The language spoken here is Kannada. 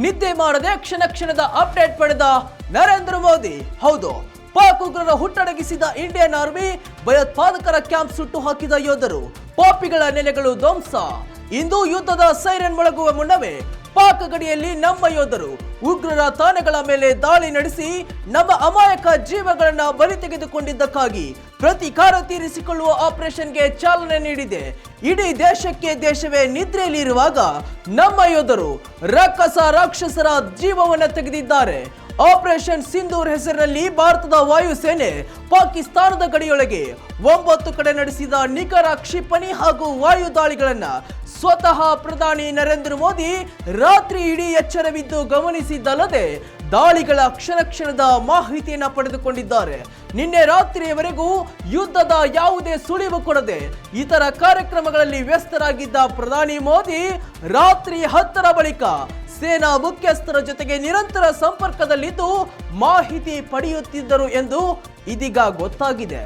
ನಿದ್ದೆ ಮಾಡದೆ ಕ್ಷಣ ಕ್ಷಣದ ಅಪ್ಡೇಟ್ ಪಡೆದ ನರೇಂದ್ರ ಮೋದಿ. ಹೌದು, ಪಾಕ್ ಉಗ್ರರ ಹುಟ್ಟಡಗಿಸಿದ ಇಂಡಿಯನ್ ಆರ್ಮಿ, ಭಯೋತ್ಪಾದಕರ ಕ್ಯಾಂಪ್ ಸುಟ್ಟು ಹಾಕಿದ ಯೋಧರು, ಪಾಪಿಗಳ ನೆಲೆಗಳು ಧ್ವಂಸ. ಇಂದು ಯುದ್ಧದ ಸೈರನ್ ಮೊಳಗುವ ಮುನ್ನವೇ ಪಾಕ್ ಗಡಿಯಲ್ಲಿ ನಮ್ಮ ಯೋಧರು ಉಗ್ರರ ತಾಣಗಳ ಮೇಲೆ ದಾಳಿ ನಡೆಸಿ ನಮ್ಮ ಅಮಾಯಕ ಜೀವಗಳನ್ನ ಬಲಿ ತೆಗೆದುಕೊಂಡಿದ್ದಕ್ಕಾಗಿ ಪ್ರತೀಕಾರ ತೀರಿಸಿಕೊಳ್ಳುವ ಆಪರೇಷನ್ಗೆ ಚಾಲನೆ ನೀಡಿದೆ. ಇಡೀ ದೇಶವೇ ನಿದ್ರೆಯಲ್ಲಿ ಇರುವಾಗ ನಮ್ಮ ಯೋಧರು ರಾಕ್ಷಸರ ಜೀವವನ್ನು ತೆಗೆದಿದ್ದಾರೆ. ಆಪರೇಷನ್ ಸಿಂಧೂರ್ ಹೆಸರಿನಲ್ಲಿ ಭಾರತದ ವಾಯುಸೇನೆ ಪಾಕಿಸ್ತಾನದ ಗಡಿಯೊಳಗೆ 9 ಕಡೆ ನಡೆಸಿದ ನಿಖರ ಕ್ಷಿಪಣಿ ಹಾಗೂ ವಾಯು ದಾಳಿಗಳನ್ನ ಸ್ವತಃ ಪ್ರಧಾನಿ ನರೇಂದ್ರ ಮೋದಿ ರಾತ್ರಿ ಇಡೀ ಎಚ್ಚರವಿದ್ದು ಗಮನಿಸಿದ್ದಲ್ಲದೆ ದಾಳಿಗಳ ಕ್ಷಣದ ಮಾಹಿತಿಯನ್ನ ಪಡೆದುಕೊಂಡಿದ್ದಾರೆ. ನಿನ್ನೆ ರಾತ್ರಿಯವರೆಗೂ ಯುದ್ಧದ ಯಾವುದೇ ಸುಳಿವು ಕೊಡದೆ ಇತರ ಕಾರ್ಯಕ್ರಮಗಳಲ್ಲಿ ವ್ಯಸ್ತರಾಗಿದ್ದ ಪ್ರಧಾನಿ ಮೋದಿ ರಾತ್ರಿ 10ರ ಬಳಿಕ ಸೇನಾ ಮುಖ್ಯಸ್ಥರ ಜೊತೆಗೆ ನಿರಂತರ ಸಂಪರ್ಕದಲ್ಲಿದ್ದು ಮಾಹಿತಿ ಪಡೆಯುತ್ತಿದ್ದರು ಎಂದು ಇದೀಗ ಗೊತ್ತಾಗಿದೆ.